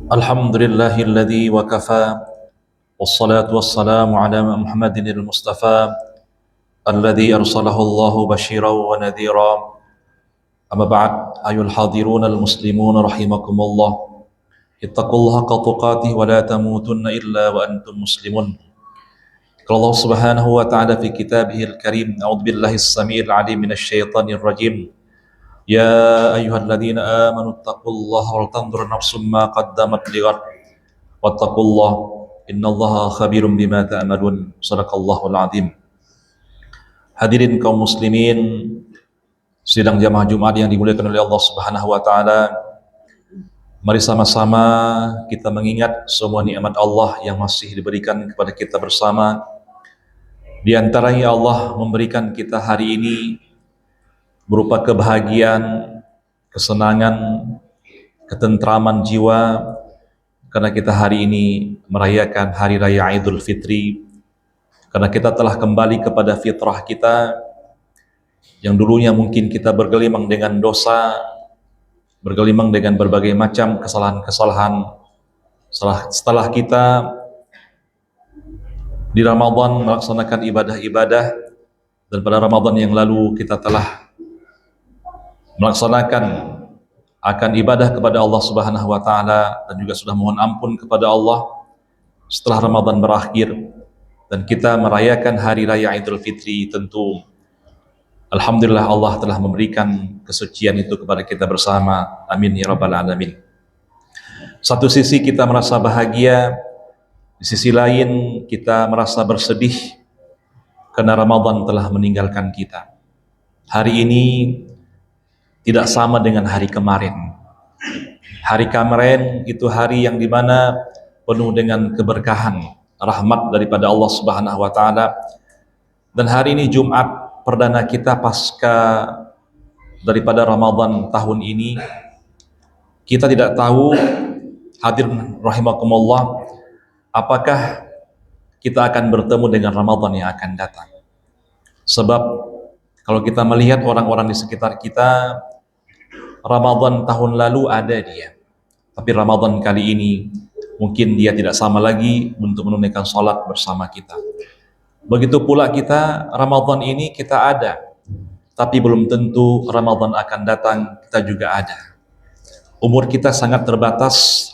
Alhamdulillahilladzi wa kafa wassalatu wassalamu ala Muhammadin al-Mustafa alladzi arsalahu Allahu basyiran wa nadhira. Amma ba'd, ayuhal hadirun al-muslimun rahimakumullah. Ittaqullaha haqqa tuqatih wa la tamutunna illa wa antum muslimun. Qala Allah Subhanahu wa ta'ala fi kitabihil karim, a'udzu billahi as-sami'il 'alim minasy syaithanir rajim. Ya ayyuhalladzina amanu taqullaha wal tanzur nafsum ma qaddamat lighad wattaqullah innallaha khabirum bima ta'malun. Shadaqallahul azim. Hadirin kaum muslimin sidang jamaah Jumat yang dimuliakan oleh Allah Subhanahu wa taala, mari sama-sama kita mengingat semua nikmat Allah yang masih diberikan kepada kita bersama. Di antaranya Allah memberikan kita hari ini berupa kebahagiaan, kesenangan, ketentraman jiwa, karena kita hari ini merayakan Hari Raya Idul Fitri, karena kita telah kembali kepada fitrah kita yang dulunya mungkin kita bergelimang dengan dosa, bergelimang dengan berbagai macam kesalahan-kesalahan. Setelah kita di Ramadan melaksanakan ibadah-ibadah, dan pada Ramadan yang lalu kita telah melaksanakan akan ibadah kepada Allah Subhanahu wa taala dan juga sudah mohon ampun kepada Allah. Setelah Ramadan berakhir dan kita merayakan Hari Raya Idul Fitri, tentu alhamdulillah Allah telah memberikan kesucian itu kepada kita bersama. Amin ya rabbal alamin. Satu sisi kita merasa bahagia, di sisi lain kita merasa bersedih karena Ramadan telah meninggalkan kita. Hari ini tidak sama dengan hari kemarin. Hari kemarin itu hari yang dimana penuh dengan keberkahan, rahmat daripada Allah Subhanahu wa taala. Dan hari ini Jumat perdana kita pasca daripada Ramadan tahun ini. Kita tidak tahu, hadirin rahimakumullah, apakah kita akan bertemu dengan Ramadan yang akan datang. Sebab kalau kita melihat orang-orang di sekitar kita, Ramadan tahun lalu ada dia, tapi Ramadan kali ini mungkin dia tidak sama lagi untuk menunaikan sholat bersama kita. Begitu pula kita, Ramadan ini kita ada, tapi belum tentu Ramadan akan datang kita juga ada. Umur kita sangat terbatas.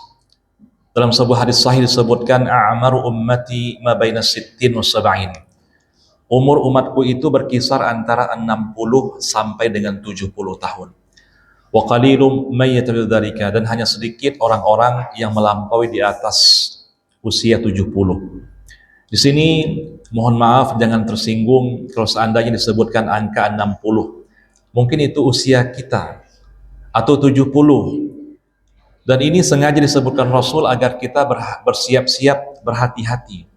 Dalam sebuah hadis sahih disebutkan, a'maru ummati ma baina sittin wa sab'in. Umur umatku itu berkisar antara 60 sampai dengan 70 tahun. Wa qalilum may yatabi'u dzalika, dan hanya sedikit orang-orang yang melampaui di atas usia 70. Di sini mohon maaf jangan tersinggung kalau seandainya disebutkan angka 60. Mungkin itu usia kita atau 70. Dan ini sengaja disebutkan Rasul agar kita bersiap-siap, berhati-hati.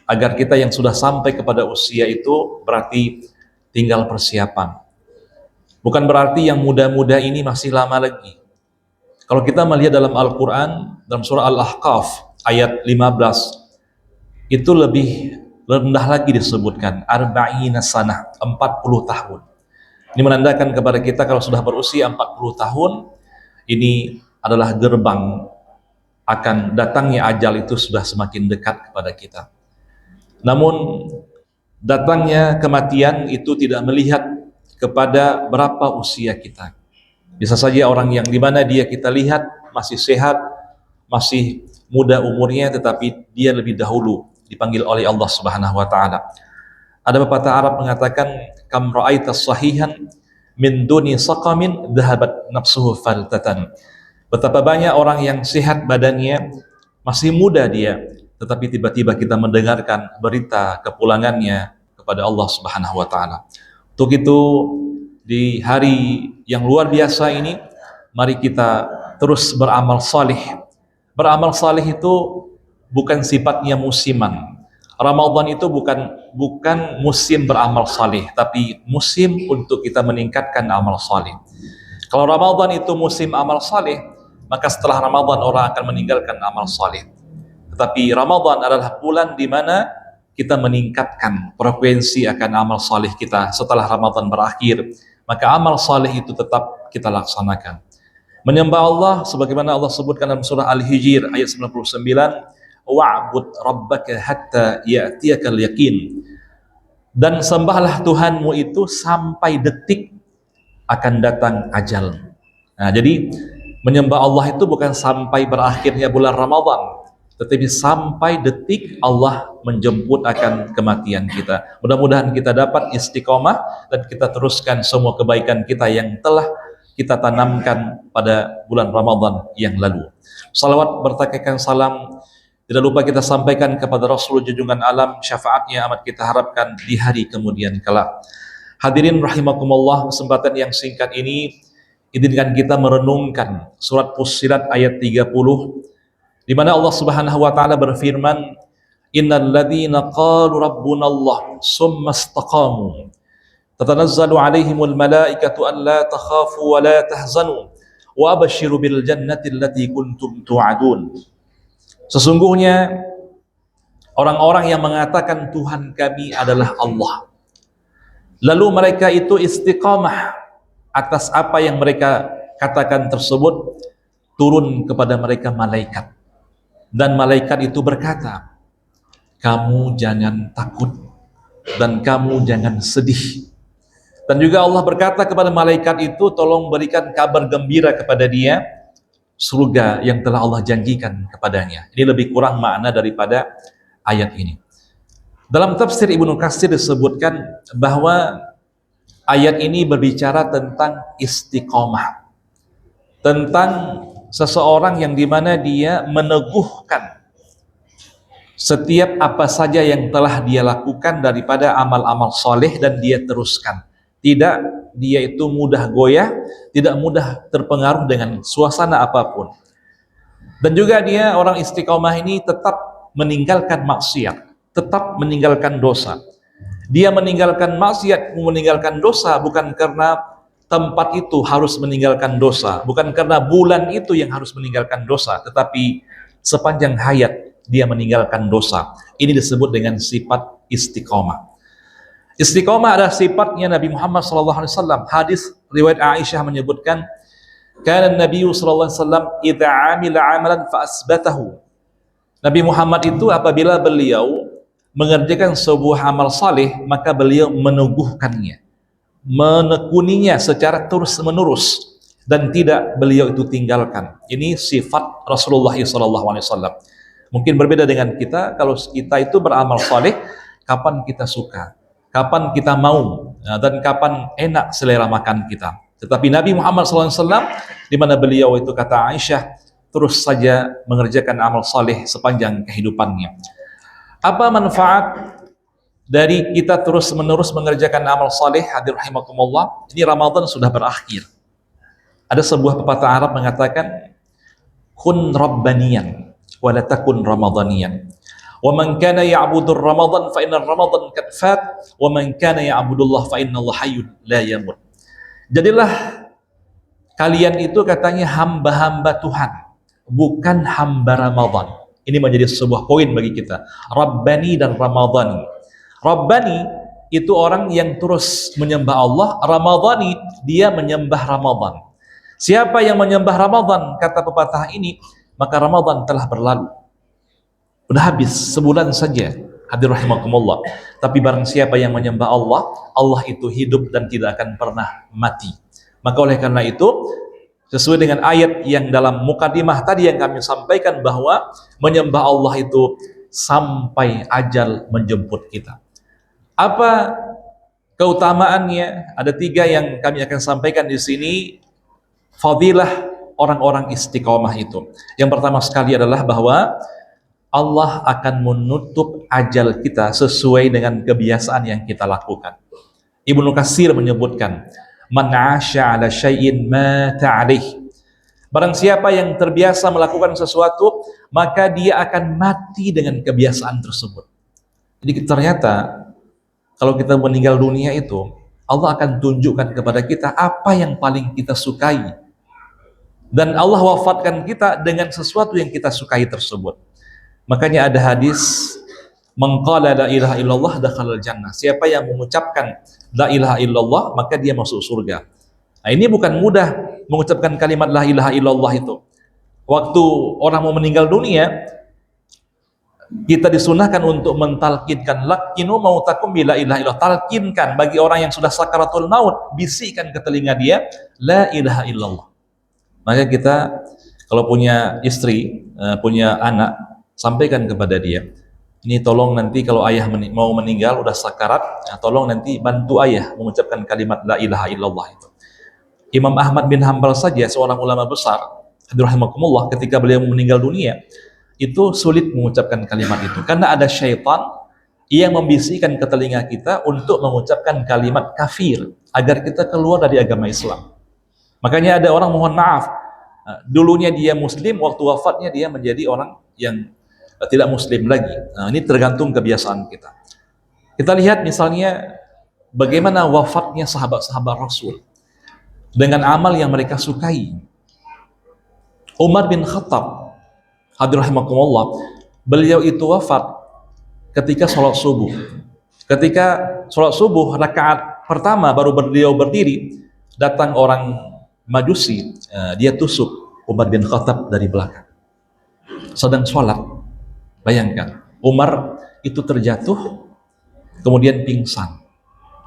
Agar kita yang sudah sampai kepada usia itu berarti tinggal persiapan. Bukan berarti yang muda-muda ini masih lama lagi. Kalau kita melihat dalam Al-Quran, dalam surah Al-Ahqaf ayat 15, itu lebih rendah lagi disebutkan, arba'ina sanah, 40 tahun. Ini menandakan kepada kita kalau sudah berusia 40 tahun, ini adalah gerbang akan datangnya ajal itu sudah semakin dekat kepada kita. Namun datangnya kematian itu tidak melihat kepada berapa usia kita. Bisa saja orang yang dimana dia kita lihat masih sehat, masih muda umurnya, tetapi dia lebih dahulu dipanggil oleh Allah Subhanahu wa taala. Ada pepatah Arab mengatakan, kam ra'aita sahihan min duni saqamin dhahabat nafsuhu faltatan. Betapa banyak orang yang sehat badannya, masih muda dia, tetapi tiba-tiba kita mendengarkan berita kepulangannya kepada Allah Subhanahu wa taala. Untuk itu di hari yang luar biasa ini, mari kita terus beramal salih. Beramal salih itu bukan sifatnya musiman. Ramadan itu bukan musim beramal salih, tapi musim untuk kita meningkatkan amal salih. Kalau Ramadan itu musim amal salih, maka setelah Ramadan orang akan meninggalkan amal salih. Tetapi Ramadan adalah bulan di mana kita meningkatkan frekuensi akan amal salih kita. Setelah Ramadan berakhir, maka amal salih itu tetap kita laksanakan. Menyembah Allah sebagaimana Allah sebutkan dalam surah Al-Hijr ayat 99, wa'bud rabbaka hatta ya'tiyakal yaqin. Dan sembahlah Tuhanmu itu sampai detik akan datang ajal. Nah, jadi menyembah Allah itu bukan sampai berakhirnya bulan Ramadan, tetapi sampai detik Allah menjemput akan kematian kita. Mudah-mudahan kita dapat istiqomah dan kita teruskan semua kebaikan kita yang telah kita tanamkan pada bulan Ramadan yang lalu. Salawat bertakaikan salam tidak lupa kita sampaikan kepada Rasul junjungan alam, syafaatnya amat kita harapkan di hari kemudian kelak. Hadirin rahimakumullah, kesempatan yang singkat ini izinkan kita merenungkan surat Fussilat ayat 30, di mana Allah Subhanahu wa taala berfirman, innal ladzina qalu rabbunallah tsumma istaqamu tatanazzalu alaihimul malaikatu alla takhafu wa la tahzanu wa abshiru bil jannati allati kuntum tu'adun. Sesungguhnya orang-orang yang mengatakan Tuhan kami adalah Allah, lalu mereka itu istiqamah atas apa yang mereka katakan tersebut, turun kepada mereka malaikat, dan malaikat itu berkata, kamu jangan takut dan kamu jangan sedih. Dan juga Allah berkata kepada malaikat itu, tolong berikan kabar gembira kepada dia surga yang telah Allah janjikan kepadanya. Ini lebih kurang makna daripada ayat ini. Dalam tafsir Ibnu Katsir disebutkan bahwa ayat ini berbicara tentang istiqomah, tentang seseorang yang dimana dia meneguhkan setiap apa saja yang telah dia lakukan daripada amal-amal soleh dan dia teruskan. Tidak dia itu mudah goyah, tidak mudah terpengaruh dengan suasana apapun. Dan juga dia orang istiqomah ini tetap meninggalkan maksiat, tetap meninggalkan dosa. Dia meninggalkan maksiat, meninggalkan dosa bukan karena tempat itu harus meninggalkan dosa, bukan karena bulan itu yang harus meninggalkan dosa, tetapi sepanjang hayat dia meninggalkan dosa. Ini disebut dengan sifat istiqomah. Istiqomah adalah sifatnya Nabi Muhammad SAW. Hadis riwayat Aisyah menyebutkan, kana Nabi SAW idza amila amalan fa asbatahu. Nabi Muhammad itu apabila beliau mengerjakan sebuah amal saleh, maka beliau meneguhkannya, menekuninya secara terus-menerus, dan tidak beliau itu tinggalkan. Ini sifat Rasulullah SAW. Mungkin berbeda dengan kita. Kalau kita itu beramal saleh, kapan kita suka, kapan kita mau, dan kapan enak selera makan kita. Tetapi Nabi Muhammad SAW, di mana beliau itu kata Aisyah, terus saja mengerjakan amal saleh sepanjang kehidupannya. Apa manfaat dari kita terus-menerus mengerjakan amal saleh? Hadir rahimakumullah, ini Ramadan sudah berakhir. Ada sebuah pepatah Arab mengatakan, kun rabbaniyan wa la takun ramadaniyan. Wa man kana ya'budur Ramadan fa inna Ramadan qad fat wa man kana ya'budullah fa innallaha hayyun la yamut. Jadilah kalian itu katanya hamba-hamba Tuhan, bukan hamba Ramadan. Ini menjadi sebuah poin bagi kita. Rabbani dan Ramadhani. Rabbani itu orang yang terus menyembah Allah, Ramadhani dia menyembah Ramadan. Siapa yang menyembah Ramadan, kata pepatah ini, maka Ramadan telah berlalu. Sudah habis sebulan saja. Hadir rahimakumullah. Tapi barang siapa yang menyembah Allah, Allah itu hidup dan tidak akan pernah mati. Maka oleh karena itu, sesuai dengan ayat yang dalam mukadimah tadi yang kami sampaikan, bahwa menyembah Allah itu sampai ajal menjemput kita. Apa keutamaannya? Ada 3 yang kami akan sampaikan di sini. Fadilah orang-orang istiqomah itu. Yang pertama sekali adalah bahwa Allah akan menutup ajal kita sesuai dengan kebiasaan yang kita lakukan. Ibnu Katsir menyebutkan, man 'asha 'ala syai'in mata 'alaih. Barang siapa yang terbiasa melakukan sesuatu, maka dia akan mati dengan kebiasaan tersebut. Jadi ternyata kalau kita meninggal dunia itu, Allah akan tunjukkan kepada kita apa yang paling kita sukai. Dan Allah wafatkan kita dengan sesuatu yang kita sukai tersebut. Makanya ada hadis, man qala la ilaha illallah dakhalal jannah. Siapa yang mengucapkan la ilaha illallah, maka dia masuk surga. Nah, ini bukan mudah mengucapkan kalimat la ilaha illallah itu. Waktu orang mau meninggal dunia, kita disunahkan untuk mentalkinkan lakinu mautakum bila ilaha illallah. Talkinkan bagi orang yang sudah sakaratul maut, bisikkan ke telinga dia la ilaha illallah. Maka kita kalau punya istri, punya anak, sampaikan kepada dia, ini tolong nanti kalau ayah mau meninggal udah sakarat, tolong nanti bantu ayah mengucapkan kalimat la ilaha illallah itu. Imam Ahmad bin Hanbal saja, seorang ulama besar, rahimakumullah, ketika beliau meninggal dunia, itu sulit mengucapkan kalimat itu karena ada syaitan yang membisikkan ke telinga kita untuk mengucapkan kalimat kafir agar kita keluar dari agama Islam. Makanya ada orang, mohon maaf, dulunya dia muslim, waktu wafatnya dia menjadi orang yang tidak muslim lagi. Nah, ini tergantung kebiasaan kita. Kita lihat misalnya bagaimana wafatnya sahabat-sahabat Rasul dengan amal yang mereka sukai. Umar bin Khattab, hadirin beliau itu wafat ketika sholat subuh. Ketika sholat subuh rakaat pertama baru beliau berdiri, datang orang Majusi, dia tusuk Umar bin Khattab dari belakang. Sedang sholat, bayangkan Umar itu terjatuh, kemudian pingsan.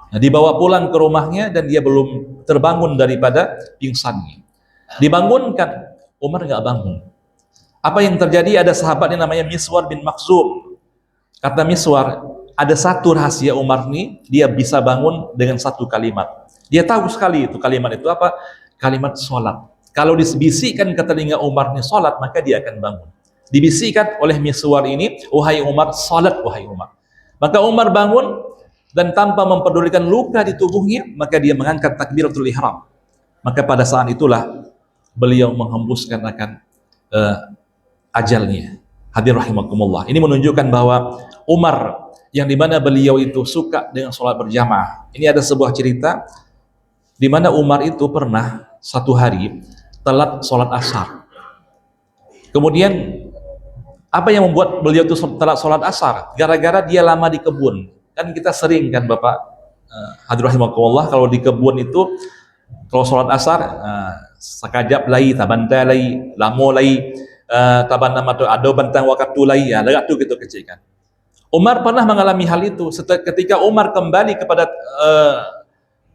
Nah, dibawa pulang ke rumahnya dan dia belum terbangun daripada pingsannya. Dibangunkan, Umar nggak bangun. Apa yang terjadi? Ada sahabat yang namanya Miswar bin Makhzum. Kata Miswar, ada satu rahasia Umar nih, dia bisa bangun dengan satu kalimat. Dia tahu sekali itu kalimat itu apa? Kalimat sholat. Kalau dibisikkan ke telinga Umar nih sholat, maka dia akan bangun. Dibisikkan oleh Miswar ini, wahai Umar, sholat wahai Umar. Maka Umar bangun dan tanpa mempedulikan luka di tubuhnya, maka dia mengangkat takbiratul ihram. Maka pada saat itulah beliau menghembuskan akan ajalnya. Hadir rahimakumullah. Ini menunjukkan bahwa Umar yang dimana beliau itu suka dengan sholat berjamaah. Ini ada sebuah cerita di mana Umar itu pernah satu hari telat sholat asar. Kemudian apa yang membuat beliau itu telat sholat asar? Gara-gara dia lama di kebun. Kan kita sering kan Bapak, hadir rahimakumullah, kalau di kebun itu kalau sholat asar, sakajap lai, tabanta lai, lamo lai, taban nama tu ado bantang waktu lai, ya legat tu gitu kecil kan. Umar pernah mengalami hal itu. Ketika Umar kembali kepada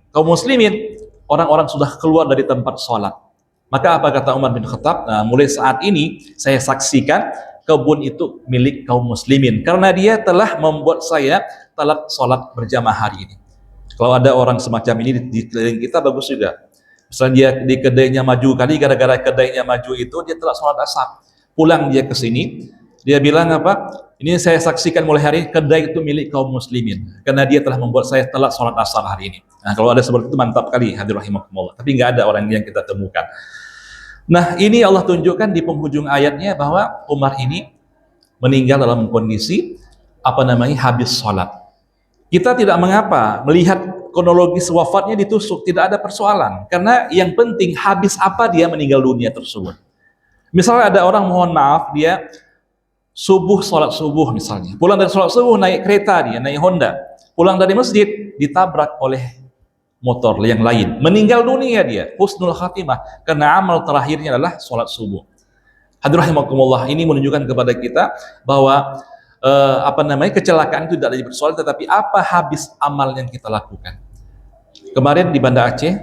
kaum muslimin, orang-orang sudah keluar dari tempat sholat. Maka apa kata Umar bin Khattab? Nah, mulai saat ini saya saksikan kebun itu milik kaum muslimin karena dia telah membuat saya telat sholat berjamaah hari ini. Kalau ada orang semacam ini di keliling kita, bagus juga. Misalnya dia di kedainya maju kali, gara-gara kedainya maju itu dia telat sholat asar. Pulang dia ke sini, dia bilang apa? Ini saya saksikan mulai hari ini kedai itu milik kaum muslimin karena dia telah membuat saya telat sholat asar hari ini. Nah, kalau ada seperti itu mantap kali, hadir rahimakumullah. Tapi nggak ada orang yang kita temukan. Nah, ini Allah tunjukkan di penghujung ayatnya bahwa Umar ini meninggal dalam kondisi habis sholat. Kita tidak mengapa melihat kronologis wafatnya ditusuk, tidak ada persoalan. Karena yang penting habis apa dia meninggal dunia tersebut. Misalnya ada orang, mohon maaf, dia sholat subuh misalnya. Pulang dari sholat subuh naik kereta dia, naik Honda. Pulang dari masjid ditabrak oleh motor yang lain, meninggal dunia dia, husnul khatimah, karena amal terakhirnya adalah sholat subuh. Hadirin rahimakumullah, ini menunjukkan kepada kita bahwa kecelakaan itu tidak ada persoalan, tetapi apa habis amal yang kita lakukan. Kemarin di Banda Aceh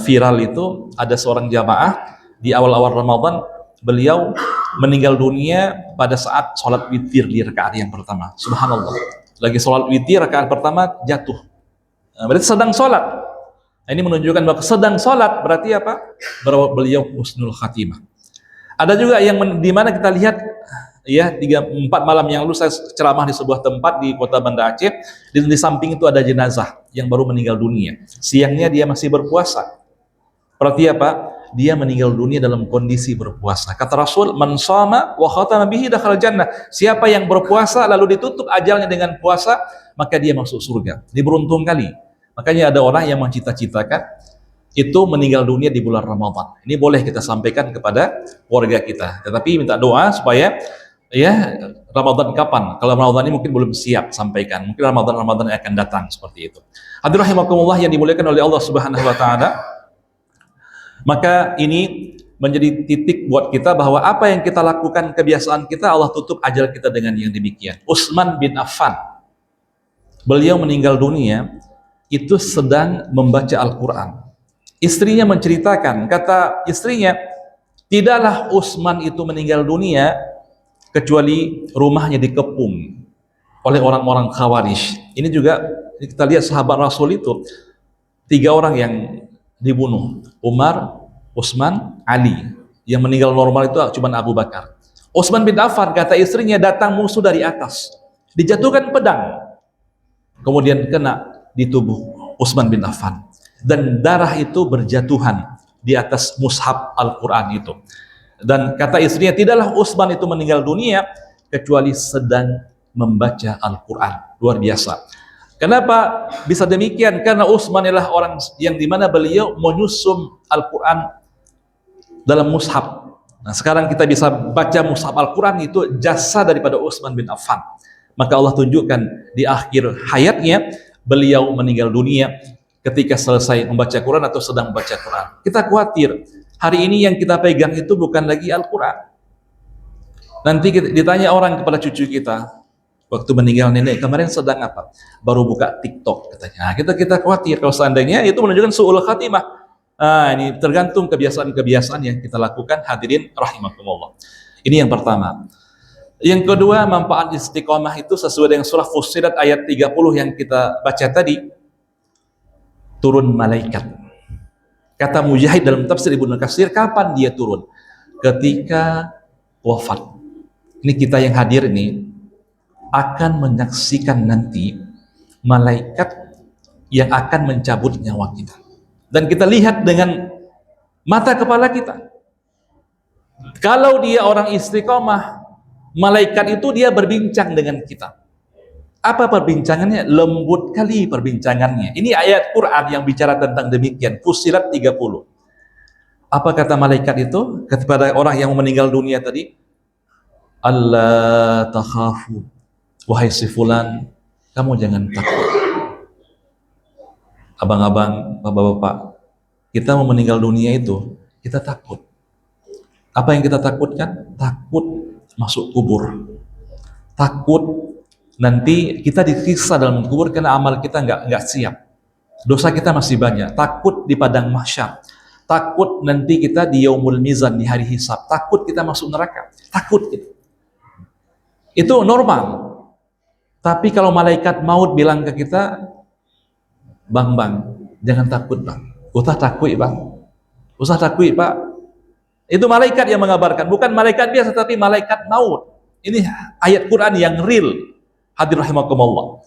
viral itu ada seorang jamaah di awal-awal Ramadan, beliau meninggal dunia pada saat sholat witir di rakaat yang pertama. Subhanallah, lagi sholat witir rakaat pertama jatuh. Berarti sedang sholat. Nah, ini menunjukkan bahwa sedang sholat berarti apa? Bahwa beliau husnul khatimah. Ada juga yang di mana kita lihat ya 3-4 malam yang lalu saya ceramah di sebuah tempat di kota Banda Aceh. Di samping itu ada jenazah yang baru meninggal dunia. Siangnya dia masih berpuasa. Berarti apa? Dia meninggal dunia dalam kondisi berpuasa. Kata Rasul, "Man shama wa khatama bihi dakhala jannah." Siapa yang berpuasa lalu ditutup ajalnya dengan puasa, maka dia masuk surga. Ini beruntung kali. Makanya ada orang yang mencita-citakan itu meninggal dunia di bulan Ramadan. Ini boleh kita sampaikan kepada keluarga kita. Tetapi minta doa supaya ya Ramadan kapan? Kalau Ramadan ini mungkin belum siap, sampaikan. Mungkin Ramadan yang akan datang seperti itu. Hadirin rahimakumullah yang dimuliakan oleh Allah Subhanahu wa taala. Maka ini menjadi titik buat kita bahwa apa yang kita lakukan, kebiasaan kita, Allah tutup ajal kita dengan yang demikian. Utsman bin Affan, beliau meninggal dunia itu sedang membaca Al-Quran. Istrinya menceritakan, kata istrinya, tidaklah Utsman itu meninggal dunia kecuali rumahnya dikepung oleh orang-orang Khawarij. Ini juga kita lihat sahabat Rasul itu 3 orang yang dibunuh, Umar, Utsman, Ali. Yang meninggal normal itu cuma Abu Bakar. Utsman bin Affan, kata istrinya, datang musuh dari atas, dijatuhkan pedang, kemudian kena di tubuh Utsman bin Affan, dan darah itu berjatuhan di atas mushaf Al-Quran itu. Dan kata istrinya, tidaklah Utsman itu meninggal dunia kecuali sedang membaca Al-Quran. Luar biasa. Kenapa bisa demikian? Karena Utsman adalah orang yang dimana beliau menyusun Al-Quran dalam mushaf. Nah, sekarang kita bisa baca mushaf Al-Quran, itu jasa daripada Utsman bin Affan. Maka Allah tunjukkan di akhir hayatnya beliau meninggal dunia ketika selesai membaca Quran atau sedang membaca Quran. Kita khawatir hari ini yang kita pegang itu bukan lagi Al-Quran. Nanti ditanya orang kepada cucu kita, waktu meninggal nenek kemarin sedang apa? Baru buka TikTok katanya. Nah, kita khawatir kalau seandainya itu menunjukkan su'ul khatimah. Nah, ini tergantung kebiasaan-kebiasaan yang kita lakukan, hadirin rahimakumullah. Ini yang pertama. Yang kedua, manfaat istiqomah itu sesuai dengan surah Fussilat ayat 30 yang kita baca tadi. Turun malaikat. Kata Mujahid dalam tafsir Ibnu Katsir, kapan dia turun? Ketika wafat. Ini kita yang hadir ini akan menyaksikan nanti malaikat yang akan mencabut nyawa kita. Dan kita lihat dengan mata kepala kita. Kalau dia orang istiqomah, malaikat itu dia berbincang dengan kita. Apa perbincangannya? Lembut kali perbincangannya. Ini ayat Quran yang bicara tentang demikian. Fussilat 30. Apa kata malaikat itu kepada orang yang meninggal dunia tadi? Allah takhafu, wahai si fulan, kamu jangan takut. Abang-abang, bapak-bapak, kita mau meninggal dunia itu, kita takut. Apa yang kita takutkan? Takut masuk kubur. Takut nanti kita disiksa dalam kubur karena amal kita nggak siap. Dosa kita masih banyak. Takut di padang mahsyar. Takut nanti kita di yaumul mizan, di hari hisab. Takut kita masuk neraka. Takut gitu. Itu normal. Tapi kalau malaikat maut bilang ke kita, bang, jangan takut bang. Usah takut bang. Usah takut pak. Itu malaikat yang mengabarkan. Bukan malaikat biasa, tapi malaikat maut. Ini ayat Quran yang real. Hadir rahimakumullah.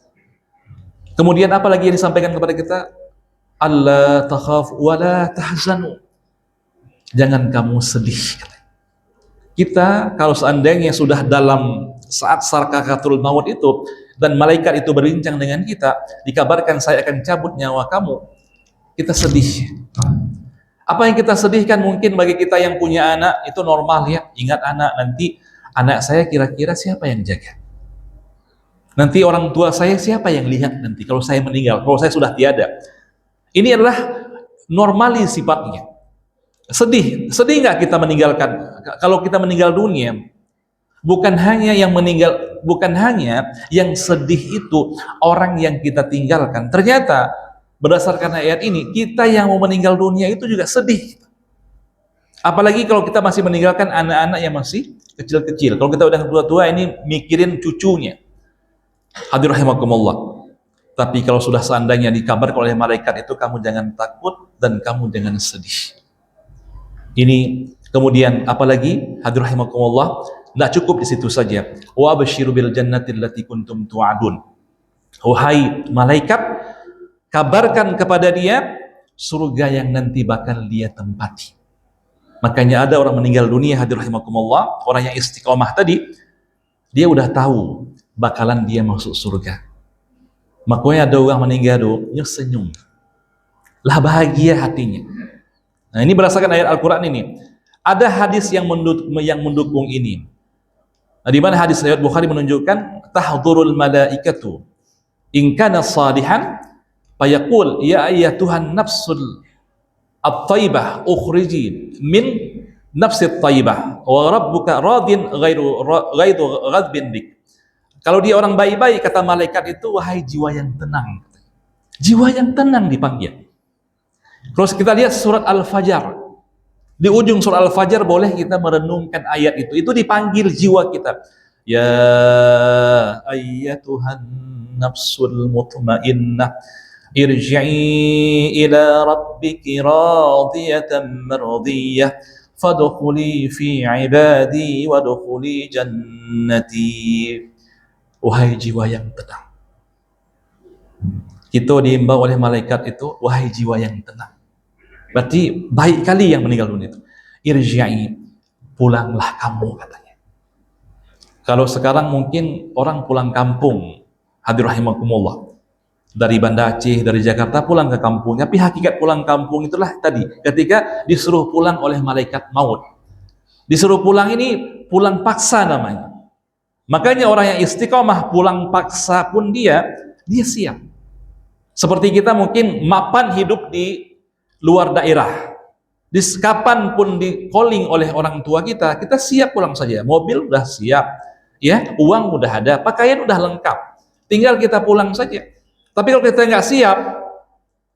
Kemudian apa lagi yang disampaikan kepada kita? Allah takhaf wa la tahzanu. Jangan kamu sedih. Kita kalau seandainya sudah dalam saat sakaratul maut itu dan malaikat itu berbincang dengan kita, dikabarkan saya akan cabut nyawa kamu, kita sedih. Apa yang kita sedihkan mungkin bagi kita yang punya anak itu normal ya. Ingat anak, nanti anak saya kira-kira siapa yang jaga? Nanti orang tua saya siapa yang lihat nanti kalau saya meninggal, kalau saya sudah tiada? Ini adalah normali sifatnya. Sedih nggak kita meninggalkan? Kalau kita meninggal dunia, bukan hanya yang sedih itu orang yang kita tinggalkan. Ternyata berdasarkan ayat ini, kita yang mau meninggal dunia itu juga sedih. Apalagi kalau kita masih meninggalkan anak-anak yang masih kecil-kecil. Kalau kita udah tua-tua, ini mikirin cucunya. Hadir rahimakumullah. Tapi kalau sudah seandainya dikabarkan oleh malaikat itu, kamu jangan takut dan kamu jangan sedih. Ini kemudian apalagi hadir rahimakumullah, tidak cukup di situ saja. Wa absyiru bil jannati allati kuntum tu'adun. Wahai malaikat, kabarkan kepada dia surga yang nanti bakal dia tempati. Makanya ada orang meninggal dunia, hadir rahimakumullah, orang yang istiqomah tadi, dia udah tahu bakalan dia masuk surga. Makanya ada orang meninggal dunia senyum, lah bahagia hatinya. Nah, ini berdasarkan ayat Al-Quran ini. Ada hadis yang mendukung ini. Nah, di mana hadis riwayat Bukhari menunjukkan tahdhurul malaikatu in kana salihan fayaqul ya ayyatuhan nafsul at-thayyibah ukhriji min nafsi at-thayyibah wa rabbuka radin ghairu ghadbin bik. Kalau dia orang baik-baik, kata malaikat itu, wahai jiwa yang tenang. Jiwa yang tenang dipanggil. Terus kita lihat surat Al-Fajr. Di ujung surat Al-Fajr boleh kita merenungkan ayat itu. Itu dipanggil jiwa kita. Ya ayyatuhan nafsul mutmainnah irji'i ila rabbiki radiyatan mardiyah fadkhuli fi ibadi wadkhuli jannati. Wahai jiwa yang tenang. Kita diimbau oleh malaikat itu, wahai jiwa yang tenang. Berarti baik kali yang meninggal dunia itu. Irji'i, pulanglah kamu katanya. Kalau sekarang mungkin orang pulang kampung, hadir rahimakumullah. Dari Banda Aceh, dari Jakarta pulang ke kampungnya. Tapi hakikat pulang kampung itulah tadi, ketika disuruh pulang oleh malaikat maut. Disuruh pulang ini pulang paksa namanya. Makanya orang yang istiqomah pulang paksa pun dia siap. Seperti kita mungkin mapan hidup di luar daerah. Kapan pun di calling oleh orang tua kita siap pulang saja. Mobil udah siap, ya, uang udah ada, pakaian udah lengkap. Tinggal kita pulang saja. Tapi kalau kita nggak siap,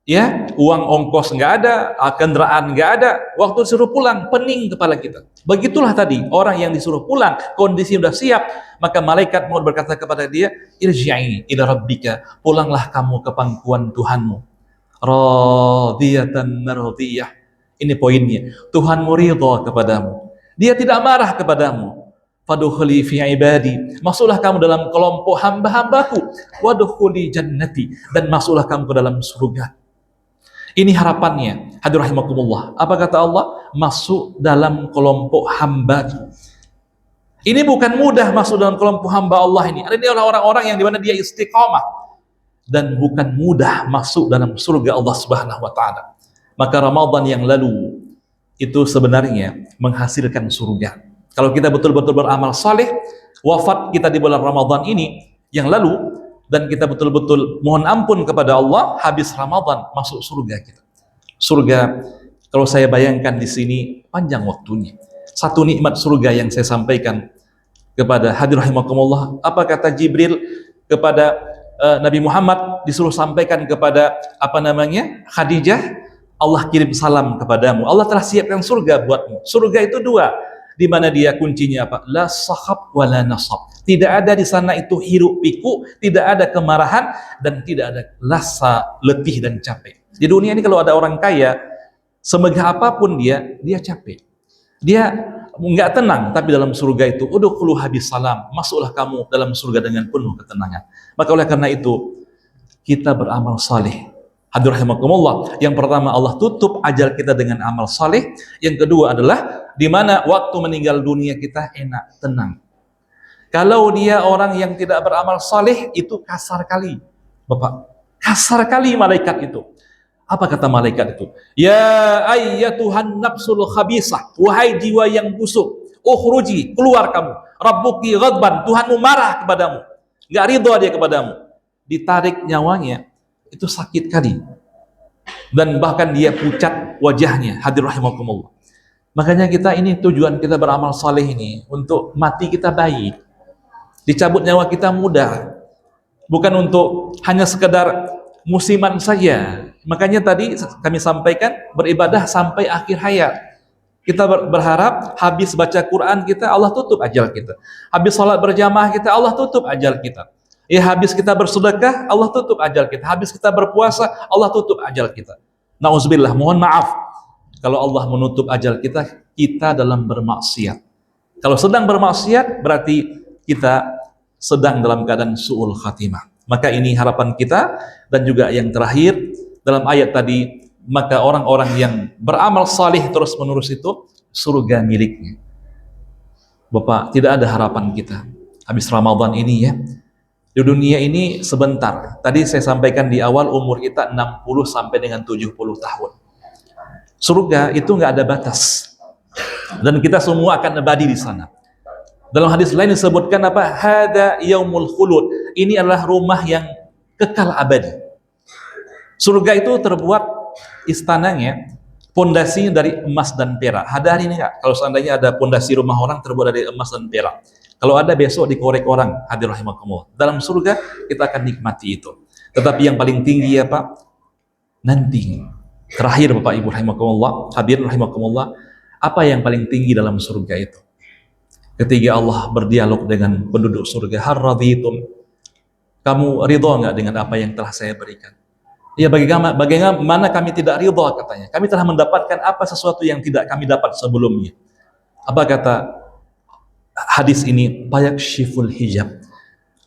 ya, uang ongkos nggak ada, kendaraan nggak ada, waktu disuruh pulang pening kepala kita. Begitulah tadi orang yang disuruh pulang, kondisi sudah siap, maka malaikat mau berkata kepada dia, irji'i ila rabbika, pulanglah kamu ke pangkuan Tuhanmu. Radiyatan mardiyah. Ini poinnya. Tuhanmu ridha kepadamu. Dia tidak marah kepadamu. Fadkhuli fi ibadi, masuklah kamu dalam kelompok hamba-hambaku. Wadkhuli jannati, dan masuklah kamu ke dalam surga. Ini harapannya. Hadir rahimakumullah. Apa kata Allah? Masuk dalam kelompok hamba. Ini bukan mudah masuk dalam kelompok hamba Allah ini. Ada orang-orang yang dimana dia istiqamah, dan bukan mudah masuk dalam surga Allah Subhanahu wa taala. Maka Ramadan yang lalu itu sebenarnya menghasilkan surga. Kalau kita betul-betul beramal saleh, wafat kita di bulan Ramadan ini yang lalu, dan kita betul-betul mohon ampun kepada Allah, habis Ramadan masuk surga kita. Surga, kalau saya bayangkan di sini panjang waktunya. Satu nikmat surga yang saya sampaikan kepada hadir rahimakumullah, apa kata Jibril kepada Nabi Muhammad, disuruh sampaikan kepada Khadijah, Allah kirim salam kepadamu. Allah telah siapkan surga buatmu. Surga itu dua, di mana dia kuncinya apa? La sahab wa la nasab. Tidak ada di sana itu hiruk pikuk, tidak ada kemarahan, dan tidak ada rasa letih dan capek. Di dunia ini kalau ada orang kaya, semegah apapun dia capek. Dia nggak tenang, tapi dalam surga itu, udkhulu habis salam, masuklah kamu dalam surga dengan penuh ketenangan. Maka oleh karena itu, kita beramal saleh. Hadir rahimakumullah. Yang pertama, Allah tutup ajal kita dengan amal saleh. Yang kedua adalah di mana waktu meninggal dunia kita enak, tenang. Kalau dia orang yang tidak beramal saleh, itu kasar kali, Bapak. Kasar kali malaikat itu. Apa kata malaikat itu? Ya ayyatuhan nafsul khabisah, wahai jiwa yang busuk, ukhruji, keluar kamu. Rabbuki ghadban, Tuhanmu marah kepadamu, nggak ridho dia kepadamu. Ditarik nyawanya, itu sakit kali, dan bahkan dia pucat wajahnya. Hadir rahimakumullah. Makanya kita ini tujuan kita beramal saleh ini untuk mati kita baik, dicabut nyawa kita mudah, bukan untuk hanya sekedar musiman saja. Makanya tadi kami sampaikan beribadah sampai akhir hayat. Kita berharap habis baca Quran kita, Allah tutup ajal kita. Habis salat berjamaah kita, Allah tutup ajal kita. Ya, habis kita bersedekah, Allah tutup ajal kita. Habis kita berpuasa, Allah tutup ajal kita. Nauzubillah, mohon maaf kalau Allah menutup ajal kita, kita dalam bermaksiat. Kalau sedang bermaksiat, berarti kita sedang dalam keadaan su'ul khatimah. Maka ini harapan kita. Dan juga yang terakhir, dalam ayat tadi, maka orang-orang yang beramal salih terus menerus itu surga miliknya. Bapak, tidak ada harapan kita habis Ramadan ini ya. Di dunia ini sebentar. Tadi saya sampaikan di awal, umur kita 60 sampai dengan 70 tahun. Surga itu nggak ada batas. Dan kita semua akan abadi di sana. Dalam hadis lain disebutkan apa? Hada yaumul khulud. Ini adalah rumah yang kekal abadi. Surga itu terbuat istananya Pondasinya dari emas dan perak. Ada hari ini nggak? Kalau seandainya ada pondasi rumah orang terbuat dari emas dan perak. Kalau ada besok dikorek orang, hadir rahimakumullah. Dalam surga kita akan nikmati itu. Tetapi yang paling tinggi apa? Nanti. Terakhir Bapak Ibu rahimakumullah, hadir rahimakumullah, apa yang paling tinggi dalam surga itu? Ketika Allah berdialog dengan penduduk surga, har raditum, kamu ridho nggak dengan apa yang telah saya berikan? Ya, bagaimana kami tidak ridho, katanya. Kami telah mendapatkan apa sesuatu yang tidak kami dapat sebelumnya. Apa kata hadis ini? Fayakshiful hijab.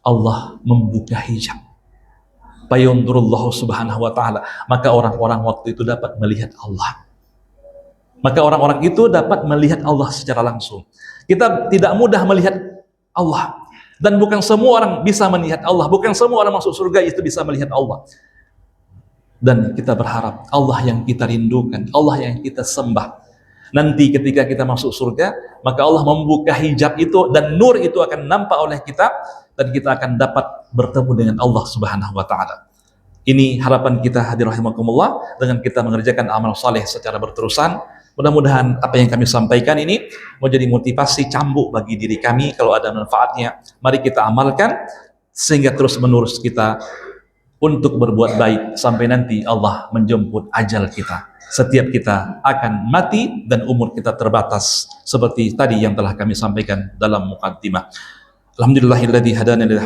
Allah membuka hijab. Fayundurullahu subhanahu wa ta'ala. Maka orang-orang waktu itu dapat melihat Allah. Maka orang-orang itu dapat melihat Allah secara langsung. Kita tidak mudah melihat Allah. Dan bukan semua orang bisa melihat Allah. Bukan semua orang masuk surga itu bisa melihat Allah. Dan kita berharap Allah yang kita rindukan, Allah yang kita sembah, nanti ketika kita masuk surga, maka Allah membuka hijab itu dan nur itu akan nampak oleh kita dan kita akan dapat bertemu dengan Allah Subhanahu wa taala. Ini harapan kita, hadir rahimakumullah, dengan kita mengerjakan amal saleh secara berterusan. Mudah-mudahan apa yang kami sampaikan ini menjadi motivasi cambuk bagi diri kami. Kalau ada manfaatnya, mari kita amalkan sehingga terus menerus kita untuk berbuat baik sampai nanti Allah menjemput ajal kita. Setiap kita akan mati dan umur kita terbatas seperti tadi yang telah kami sampaikan dalam muqaddimah. Alhamdulillahilladzi hadana lil